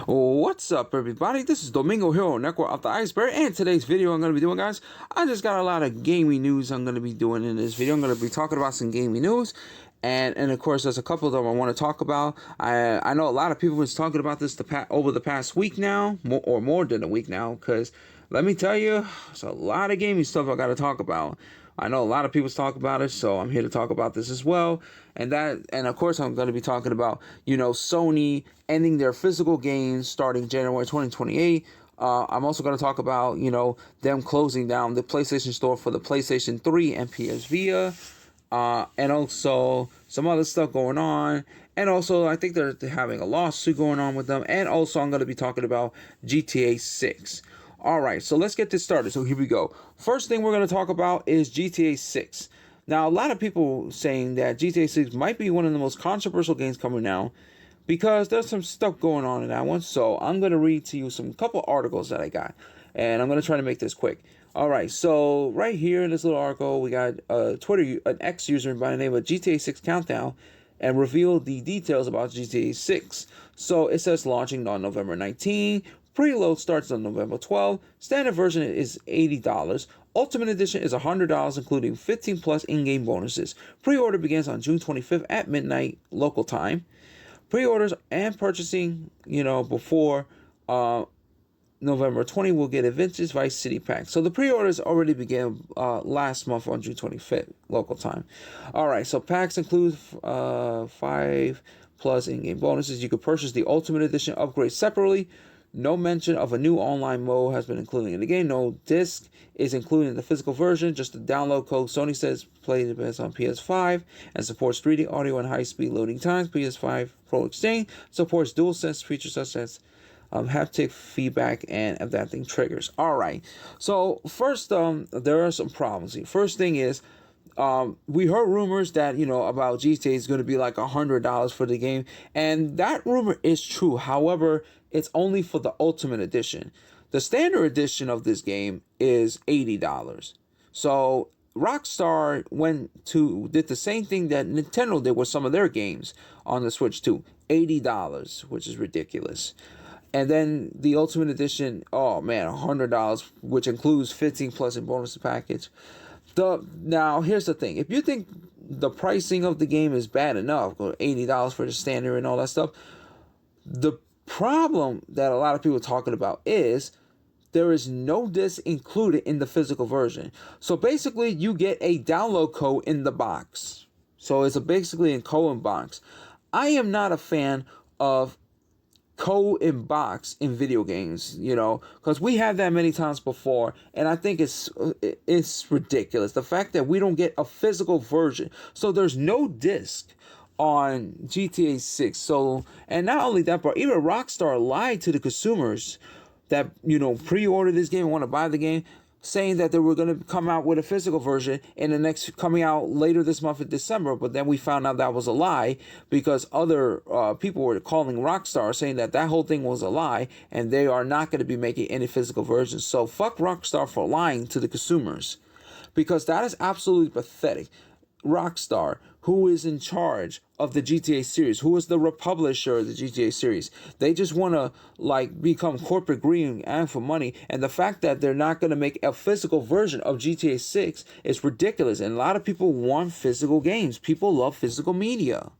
What's up, everybody? This is Domingo Hero, Network of the Iceberg, and today's video I'm going to be doing, guys, I just got a lot of gaming news I'm going to be doing in this video. I'm going to be talking about some gaming news, and of course, there's a couple of them I want to talk about. I know a lot of people have been talking about this over the past week now, more than a week now, because let me tell you, there's a lot of gaming stuff I got to talk about. I know a lot of people talk about it, so I'm here to talk about this as well. And of course, I'm going to be talking about, Sony ending their physical games starting January 2028. I'm also going to talk about, them closing down the PlayStation Store for the PlayStation 3 and PS Vita. And also some other stuff going on. And also, I think they're having a lawsuit going on with them. And also, I'm going to be talking about GTA 6. Alright, so let's get this started. So here we go. First thing we're going to talk about is GTA 6. Now, a lot of people saying that GTA 6 might be one of the most controversial games coming out because there's some stuff going on in that one. So I'm going to read to you some couple articles that I got. And I'm going to try to make this quick. Alright, so right here in this little article, we got an X user by the name of GTA 6 Countdown and revealed the details about GTA 6. So it says launching on November 19. Preload starts on November 12th. Standard version is $80. Ultimate Edition is $100, including 15 plus in-game bonuses. Pre-order begins on June 25th at midnight local time. Pre-orders and purchasing, before November 20 will get a Vintage Vice City pack. So the pre-orders already began last month on June 25th local time. All right, so packs include 5 plus in-game bonuses. You could purchase the Ultimate Edition upgrade separately. No mention of a new online mode has been included in the game. No disc is included in the physical version. Just the download code. Sony says play the best on PS5 and supports 3D audio and high-speed loading times. PS5 Pro Exchange supports DualSense features such as haptic feedback and adapting triggers. All right. So first, there are some problems here. First thing is, we heard rumors that, about GTA is going to be like $100 for the game. And that rumor is true. However, it's only for the Ultimate Edition. The standard edition of this game is $80. So Rockstar did the same thing that Nintendo did with some of their games on the Switch too. $80, which is ridiculous. And then the Ultimate Edition, oh man, $100, which includes 15 plus in bonus package. Now, here's the thing. If you think the pricing of the game is bad enough, $80 for the standard and all that stuff, the problem that a lot of people are talking about is there is no disc included in the physical version. So basically, you get a download code in the box. So it's basically a code in box. I am not a fan of code in box in video games, because we had that many times before, and I think it's ridiculous. The fact that we don't get a physical version, so there's no disc on GTA 6. So, and not only that, but even Rockstar lied to the consumers that pre-order this game and want to buy the game, saying that they were going to come out with a physical version coming out later this month in December. But then we found out that was a lie because other people were calling Rockstar saying that whole thing was a lie and they are not going to be making any physical versions. So fuck Rockstar for lying to the consumers, because that is absolutely pathetic. Rockstar, who is in charge of the GTA series, who is the republisher of the GTA series, they just want to become corporate greed and for money. And the fact that they're not going to make a physical version of GTA 6 is ridiculous. And a lot of people want physical games. People love physical media,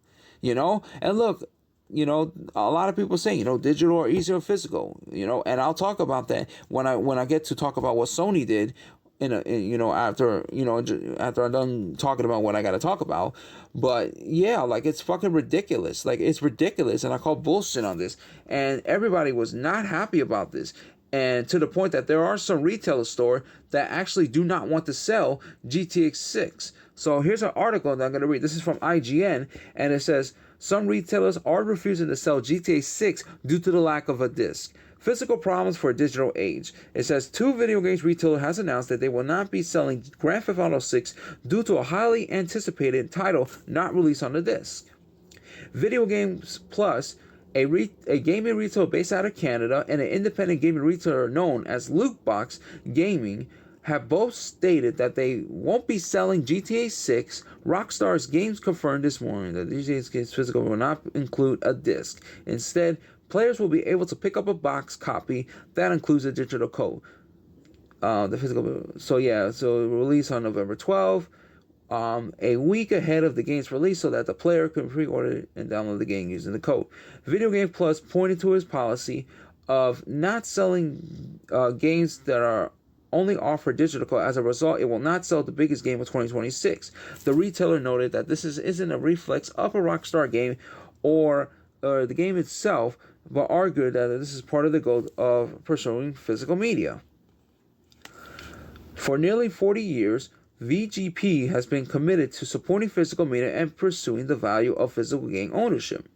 and look, a lot of people say, digital or easier or physical, and I'll talk about that when I get to talk about what Sony did after I'm done talking about what I got to talk about. But yeah, it's fucking ridiculous. It's ridiculous. And I call bullshit on this. And everybody was not happy about this. And to the point that there are some retailer stores that actually do not want to sell GTA 6. So here's an article that I'm going to read. This is from IGN. And it says, some retailers are refusing to sell GTA 6 due to the lack of a disc. Physical problems for a digital age. It says 2 video games retailer has announced that they will not be selling Grand Theft Auto 6 due to a highly anticipated title not released on the disc. Video Games Plus, a gaming retailer based out of Canada, and an independent gaming retailer known as Lootbox Gaming have both stated that they won't be selling GTA 6. Rockstar's Games confirmed this morning that GTA 6 physical will not include a disc. Instead, players will be able to pick up a box copy that includes a digital code. The physical. So yeah, so release on November 12th. A week ahead of the game's release so that the player can pre-order and download the game using the code. Video Game Plus pointed to his policy of not selling games that are only offered digital code. As a result, it will not sell the biggest game of 2026. The retailer noted that this isn't a reflex of a Rockstar game or the game itself, but argued that this is part of the goal of pursuing physical media. For nearly 40 years, VGP has been committed to supporting physical media and pursuing the value of physical game ownership.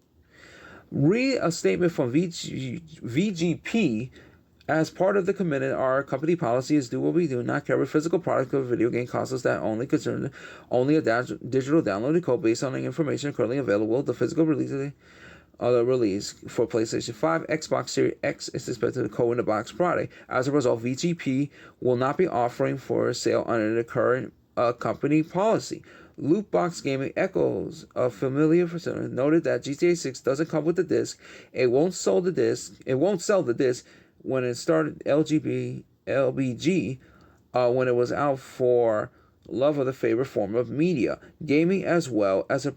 Read a statement from VGP. As part of the commitment, our company policy is do what we do, not carry physical products of video game consoles that only concern only a digital downloaded code based on the information currently available. The physical release for PlayStation 5, Xbox Series X is expected to code in the box product. As a result, VGP will not be offering for sale under the current company policy. Loot box gaming echoes a familiar persona. Noted that GTA 6 doesn't come with the disc. It won't sell the disc. When it started LBG, when it was out for love of the favorite form of media, gaming as well as a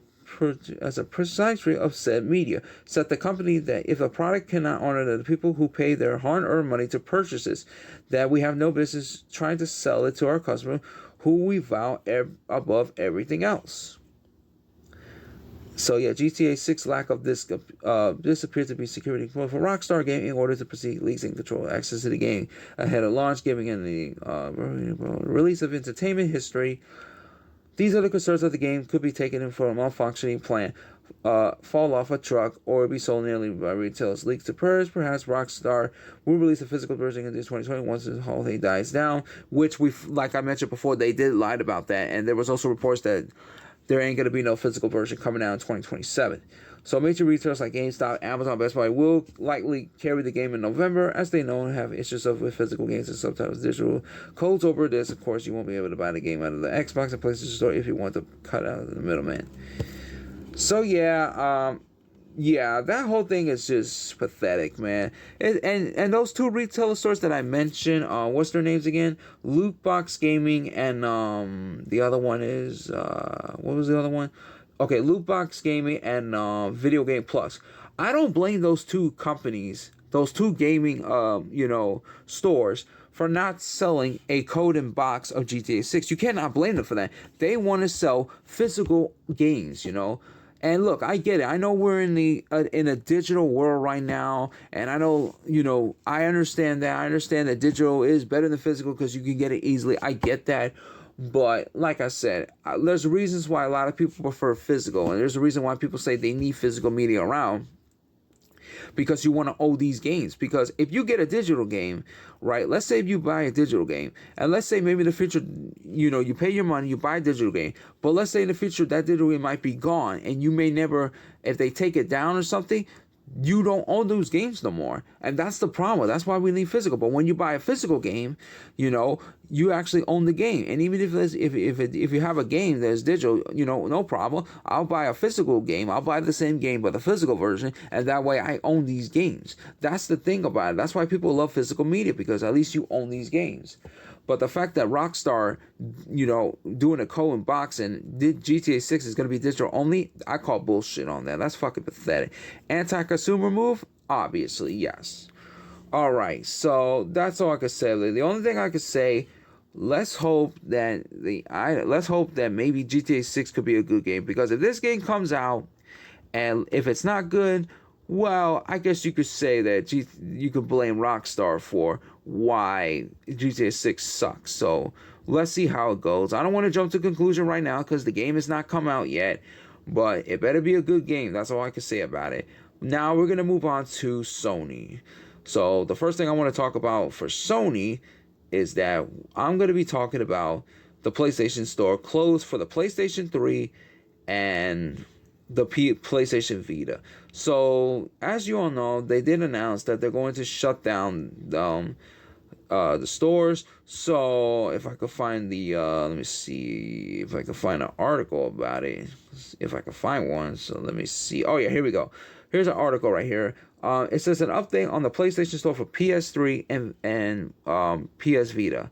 precisely of said media, said the company that if a product cannot honor the people who pay their hard-earned money to purchase it, that we have no business trying to sell it to our customer, who we vow above everything else. So yeah, GTA 6 lack of this appears to be security for Rockstar Game in order to proceed leasing control access to the game ahead of launch, giving in the release of entertainment history. These are the concerns that the game could be taken in for a malfunctioning plan, fall off a truck, or be sold nearly by retailers. Leaks to purse. Perhaps Rockstar will release a physical version in 2020 once this whole thing dies down. Which like I mentioned before, they did lie about that, and there was also reports that there ain't gonna be no physical version coming out in 2027. So major retailers like GameStop, Amazon, Best Buy will likely carry the game in November, as they know and have issues with physical games and sometimes digital codes over this. Of course, you won't be able to buy the game out of the Xbox and PlayStation Store if you want to cut out the middleman. So yeah, that whole thing is just pathetic, man. And those two retailer stores that I mentioned, what's their names again? Lootbox Gaming and the other one is what was the other one? Okay, Lootbox Gaming and Video Game Plus. I don't blame those two companies, those two gaming stores, for not selling a code and box of GTA 6. You cannot blame them for that. They want to sell physical games, And look, I get it. I know we're in a digital world right now, and I know, I understand that. I understand that digital is better than physical because you can get it easily. I get that. But like I said, there's reasons why a lot of people prefer physical, and there's a reason why people say they need physical media around. Because you want to own these games. Because if you get a digital game, right? Let's say if you buy a digital game, and let's say maybe in the future, you pay your money, you buy a digital game, but let's say in the future that digital game might be gone, and you may never, if they take it down or something, you don't own those games no more. And that's the problem. That's why we need physical. But when you buy a physical game, you actually own the game. And even if you have a game that's digital, no problem. I'll buy a physical game. I'll buy the same game but the physical version, and that way I own these games. That's the thing about it. That's why people love physical media, because at least you own these games. But the fact that Rockstar, doing a code and box and GTA 6 is going to be digital only, I call bullshit on that. That's fucking pathetic. Anti-consumer move? Obviously, yes. All right, so that's all I could say. The only thing I could say, let's hope that maybe GTA 6 could be a good game, because if this game comes out and if it's not good, well, I guess you could say that you could blame Rockstar for why GTA 6 sucks. So let's see how it goes. I don't want to jump to conclusion right now because the game has not come out yet, but it better be a good game. That's all I can say about it. Now we're going to move on to Sony. So the first thing I want to talk about for Sony is that I'm going to be talking about the PlayStation Store closed for the PlayStation 3 and the PlayStation Vita. So as you all know, they did announce that they're going to shut down the stores. So if I could find let me see if I can find an article about it, if I can find one. So let me see. Oh yeah, here we go. here's an article right here. It says an update on the PlayStation Store for PS3 and PS Vita.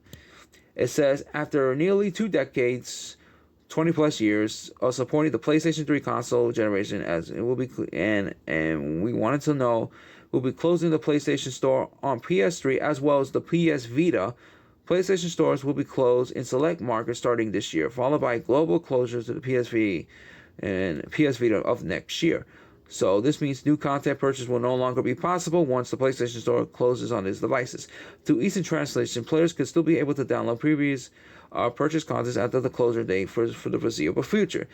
It says after nearly 2 decades, 20 plus years of supporting the PlayStation 3 console generation, as it will be, and we wanted to know, we'll be closing the PlayStation Store on PS3 as well as the PS Vita. PlayStation stores will be closed in select markets starting this year, followed by global closures to the PSV and PS Vita of next year. So this means new content purchase will no longer be possible once the PlayStation Store closes on these devices. Through easy translation, players could still be able to download previous purchase content after the closure date for the foreseeable future.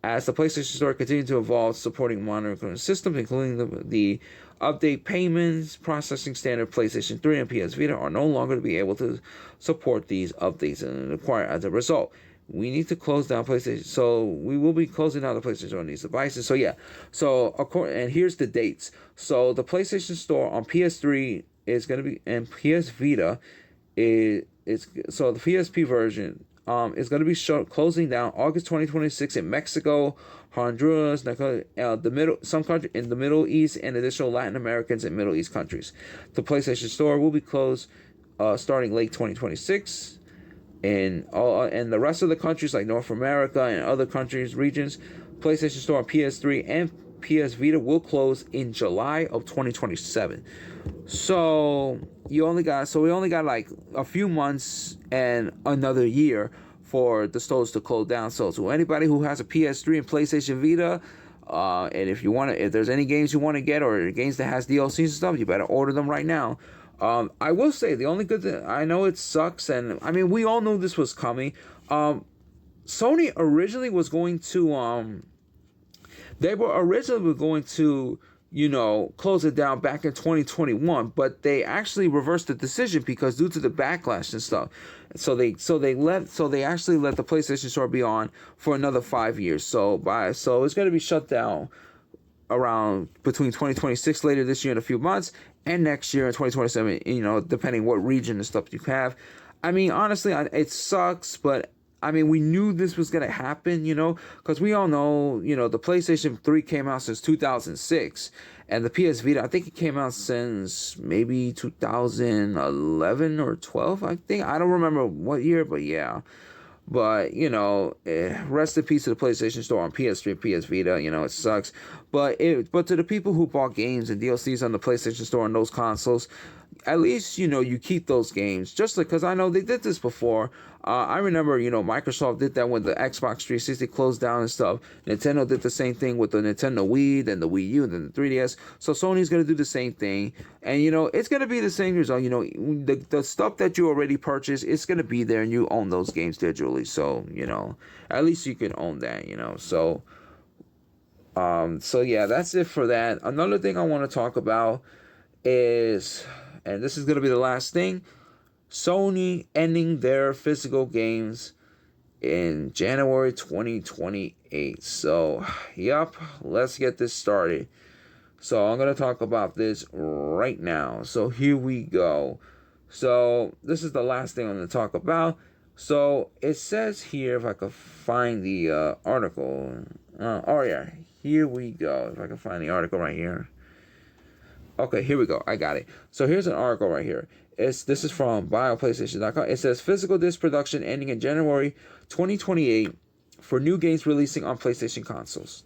As the PlayStation Store continues to evolve, supporting monitoring systems, including the update payments, processing standard PlayStation 3 and PS Vita are no longer to be able to support these updates and require as a result. We need to close down PlayStation. So we will be closing down the PlayStation Store on these devices. So yeah. So and here's the dates. So the PlayStation Store on PS3 is going to be, and PS Vita is so the PSP version is going to be closing down August 2026 in Mexico, Honduras, the Middle East, and additional Latin Americans and Middle East countries. The PlayStation Store will be closed starting late 2026. And the rest of the countries like North America and other countries, regions, PlayStation Store on PS3 and PS Vita will close in July of 2027. So we only got like a few months and another year for the stores to close down. So to anybody who has a PS3 and PlayStation Vita, and if there's any games you want to get or games that has DLCs and stuff, you better order them right now. I will say the only good thing, I know it sucks, and I mean we all knew this was coming. Sony originally was going to close it down back in 2021, but they actually reversed the decision because due to the backlash and stuff. So they actually let the PlayStation Store be on for another 5 years. So it's going to be shut down around between 2026 later this year in a few months and next year in 2027, depending what region and stuff you have. I mean, honestly, it sucks, but I mean, we knew this was going to happen, because we all know, the PlayStation 3 came out since 2006, and the PS Vita, I think it came out since maybe 2011 or 12, I think. I don't remember what year, but yeah. But, rest in peace to the PlayStation Store on PS3 and PS Vita. It sucks. But to the people who bought games and DLCs on the PlayStation Store on those consoles, at least, you keep those games. Just because I know they did this before. I remember, Microsoft did that when the Xbox 360 closed down and stuff. Nintendo did the same thing with the Nintendo Wii, then the Wii U, then the 3DS. So Sony's going to do the same thing. And, it's going to be the same result. The stuff that you already purchased, it's going to be there and you own those games digitally. So, at least you can own that, So yeah, that's it for that. Another thing I want to talk about is, and this is going to be the last thing, Sony ending their physical games in January 2028. So, yep, let's get this started. So, I'm going to talk about this right now. So, here we go. So, this is the last thing I'm going to talk about. So, it says here, if I could find the article. Here we go. If I can find the article right here. Okay, here we go. I got it. So here's an article right here. This is from BioPlaystation.com. It says physical disc production ending in January 2028 for new games releasing on PlayStation consoles.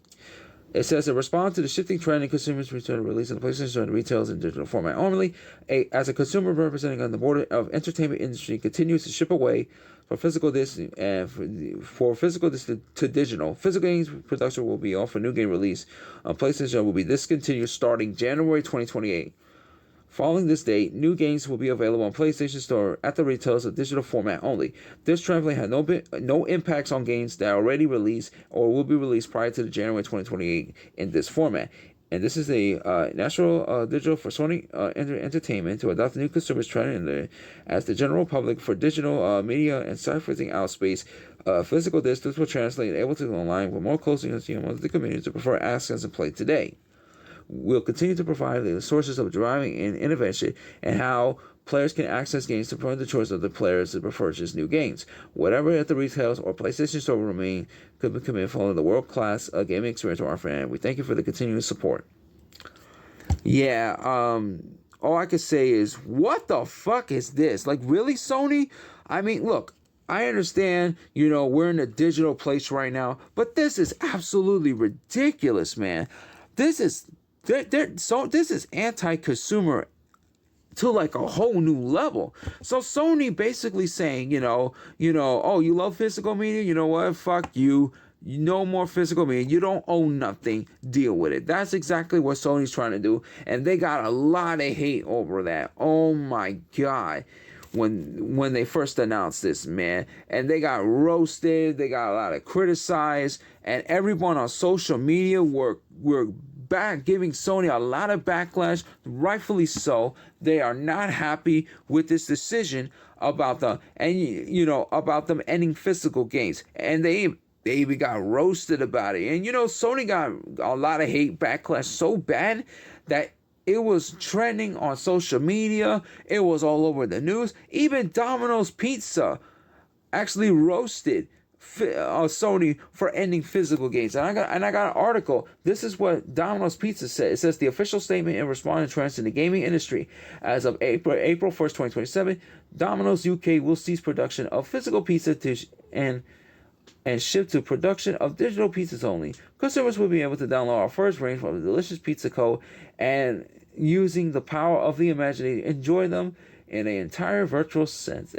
It says, in response to the shifting trend in consumers return to releasing the PlayStation and retails in digital format only, as a consumer representing on the board of entertainment industry continues to ship away for physical discs and for physical discs to digital, physical games production will be off for new game release on PlayStation will be discontinued starting January 2028. Following this date, new games will be available on PlayStation Store at the retailers of digital format only. This trend had no impacts on games that are already released or will be released prior to the January 2028 in this format. And this is a natural digital for Sony Entertainment to adopt the new consumers trend as the general public for digital media and siphoning out space. Physical discs, this will translate able to align with more closely with the community to prefer access and play today. We'll continue to provide the sources of driving and innovation and how players can access games to promote the choice of the players to purchase new games. Whatever at the retailers or PlayStation Store will remain could be committed following the world-class gaming experience to our fan. We thank you for the continuous support. Yeah, all I can say is, what the fuck is this? Like, really, Sony? I mean, look, I understand, we're in a digital place right now, but this is absolutely ridiculous, man. This is this is anti-consumer to like a whole new level. So Sony basically saying, oh, you love physical media? You know what? Fuck you. No more physical media. You don't own nothing. Deal with it. That's exactly what Sony's trying to do. And they got a lot of hate over that. Oh my God. When they first announced this, man. And they got roasted. They got a lot of criticized. And everyone on social media were back giving Sony a lot of backlash, rightfully so. They are not happy with this decision about about them ending physical games, and they even got roasted about it. And Sony got a lot of hate backlash so bad that it was trending on social media. It was all over the news. Even Domino's Pizza actually roasted Sony for ending physical games. And I got an article. This is what Domino's Pizza said. It says the official statement in response to trends in the gaming industry. As of April 1st, 2027, Domino's UK will cease production of physical pizza and shift to production of digital pizzas only. Consumers will be able to download our first range from the delicious pizza code and using the power of the imagination, enjoy them in an entire virtual sense.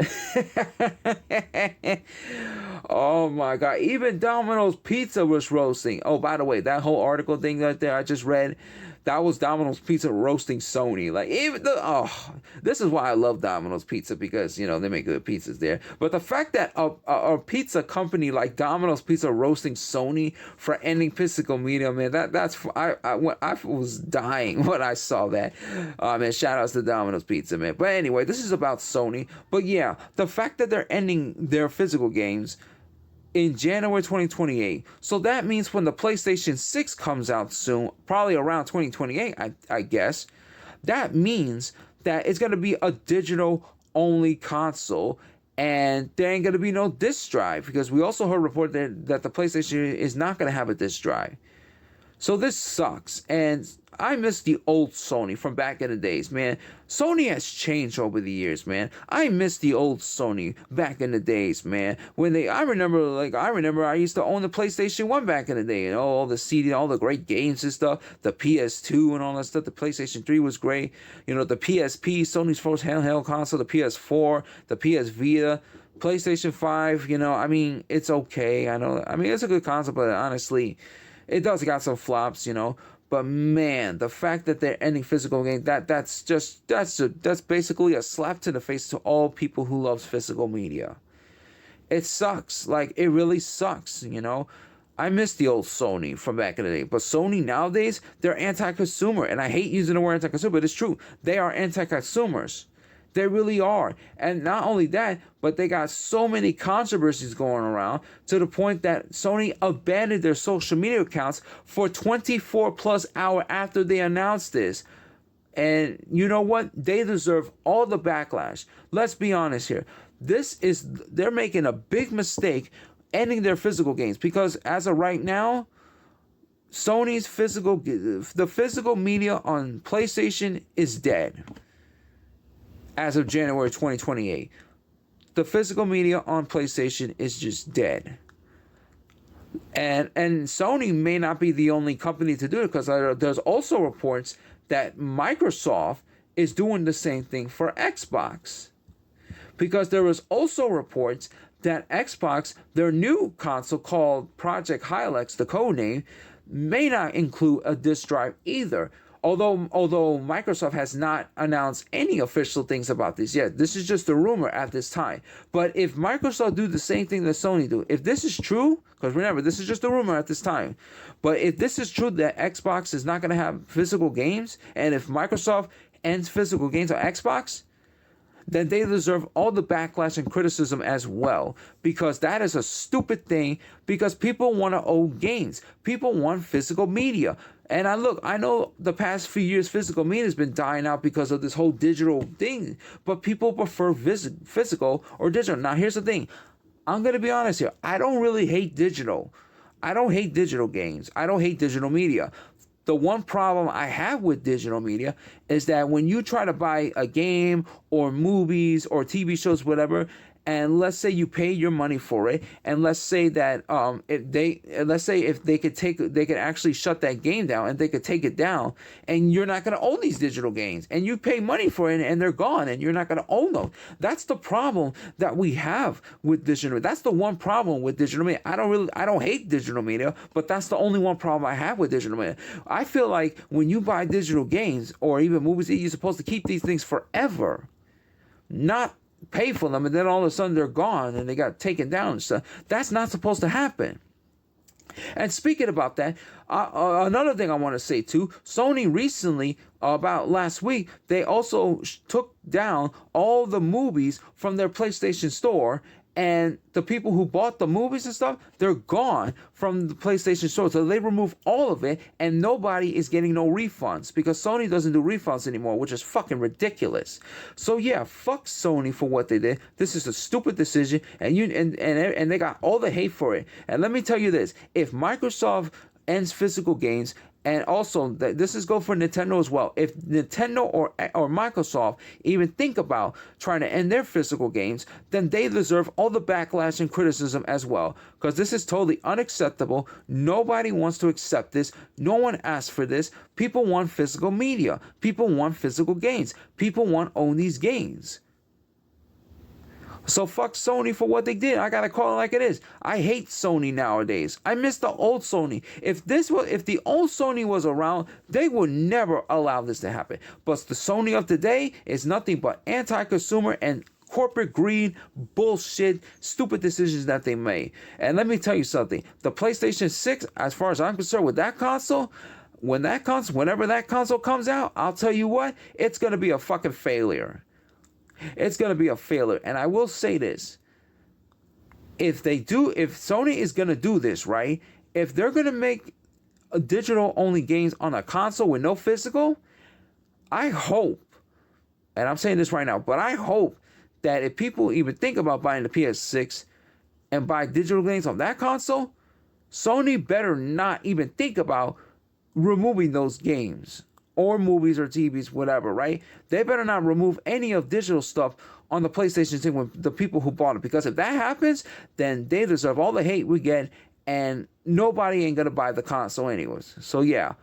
Oh my God. Even Domino's Pizza was roasting. Oh, by the way, that whole article thing right there I just read, that was Domino's Pizza roasting Sony. Like, this is why I love Domino's Pizza, because, they make good pizzas there. But the fact that a pizza company like Domino's Pizza roasting Sony for ending physical media, man, I was dying when I saw that. Man, shout outs to Domino's Pizza, man. But anyway, this is about Sony. But yeah, the fact that they're ending their physical games in January 2028. So that means when the PlayStation 6 comes out soon, probably around 2028, I guess, that means that it's going to be a digital only console, and there ain't going to be no disc drive, because we also heard report that the PlayStation is not going to have a disc drive. So this sucks, and I miss the old Sony from back in the days, man. Sony has changed over the years, man. I miss the old Sony back in the days, man. I remember I used to own the PlayStation 1 back in the day, and all the CD, all the great games and stuff, the PS2 and all that stuff. The PlayStation 3 was great. The PSP, Sony's first handheld console, the PS4, the PS Vita, PlayStation 5, it's okay. It's a good console, but honestly, it does got some flops, But man, the fact that they're ending physical games, that's basically a slap to the face to all people who loves physical media. It sucks. Like, it really sucks, I miss the old Sony from back in the day. But Sony nowadays, they're anti-consumer. And I hate using the word anti-consumer, but it's true. They are anti-consumers. They really are. And not only that, but they got so many controversies going around to the point that Sony abandoned their social media accounts for 24 plus hours after they announced this. And you know what? They deserve all the backlash. Let's be honest here. They're making a big mistake ending their physical games, because as of right now, the physical media on PlayStation is dead. As of January 2028, the physical media on PlayStation is just dead. And Sony may not be the only company to do it, because there's also reports that Microsoft is doing the same thing for Xbox. Because there was also reports that Xbox, their new console called Project Hilux, the code name, may not include a disc drive either. Although Microsoft has not announced any official things about this yet. This is just a rumor at this time. But if Microsoft do the same thing that Sony do, if this is true, because remember, this is just a rumor at this time. But if this is true that Xbox is not going to have physical games, and if Microsoft ends physical games on Xbox, then they deserve all the backlash and criticism as well, because that is a stupid thing, because people want to own games. People want physical media. And I know the past few years physical media has been dying out because of this whole digital thing, but people prefer physical or digital. Now, here's the thing. I'm going to be honest here. I don't really hate digital. I don't hate digital games. I don't hate digital media. the one problem I have with digital media is that when you try to buy a game or movies or TV shows, whatever, and let's say you pay your money for it, and let's say that if they could actually shut that game down and they could take it down, and you're not going to own these digital games, and you pay money for it and they're gone and you're not going to own them. That's the problem that we have with digital media. That's the one problem with digital media. I don't hate digital media, but that's the only one problem I have with digital media. I feel like when you buy digital games or even movies, you're supposed to keep these things forever, not pay for them and then all of a sudden they're gone and they got taken down and stuff. That's not supposed to happen. And speaking about that, another thing I want to say too, Sony recently, about last week, they also took down all the movies from their PlayStation store, and the people who bought the movies and stuff, they're gone from the PlayStation store. So they remove all of it, and nobody is getting no refunds because Sony doesn't do refunds anymore, which is fucking ridiculous. So yeah, fuck Sony for what they did. This is a stupid decision, and they got all the hate for it. And let me tell you this: if Microsoft ends physical games, and also, this is go for Nintendo as well. If Nintendo or Microsoft even think about trying to end their physical games, then they deserve all the backlash and criticism as well. Because this is totally unacceptable. Nobody wants to accept this. No one asked for this. People want physical media. People want physical games. People want to own these games. So fuck Sony for what they did. I gotta call it like it is. I hate Sony nowadays. I miss the old Sony. If the old Sony was around, they would never allow this to happen. But the Sony of today is nothing but anti-consumer and corporate greed, bullshit, stupid decisions that they made. And let me tell you something. The PlayStation 6, as far as I'm concerned with that console, whenever that console comes out, I'll tell you what, it's gonna be a fucking failure. It's going to be a failure. And I will say this. If Sony is going to do this, right? If they're going to make digital only games on a console with no physical, I hope, and I'm saying this right now, but I hope that if people even think about buying the PS6 and buy digital games on that console, Sony better not even think about removing those games or movies or TVs, whatever, right? They better not remove any of digital stuff on the PlayStation 6 with the people who bought it. Because if that happens, then they deserve all the hate we get, and nobody ain't gonna buy the console anyways. So yeah.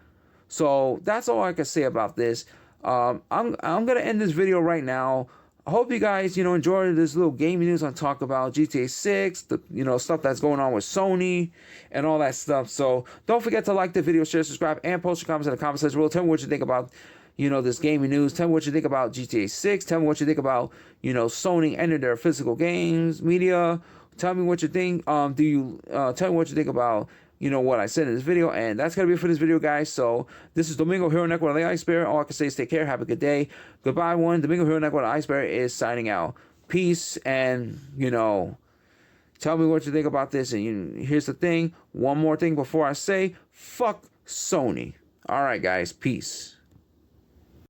So that's all I can say about this. I'm gonna end this video right now. I hope you guys, enjoyed this little gaming news on talk about GTA 6, the, stuff that's going on with Sony and all that stuff. So don't forget to like the video, share, subscribe, and post your comments in the comment section below. Tell me what you think about, this gaming news. Tell me what you think about GTA 6. Tell me what you think about, Sony ending their physical games, media. Tell me what you think. Tell me what you think about, what I said in this video. And that's going to be it for this video, guys. So this is Domingo Hero Network of the Ice Bear. All I can say is take care. Have a good day. Goodbye, everyone. Domingo Hero Network of the Ice Bear is signing out. Peace. And, tell me what you think about this. And here's the thing. One more thing before I say, fuck Sony. All right, guys. Peace.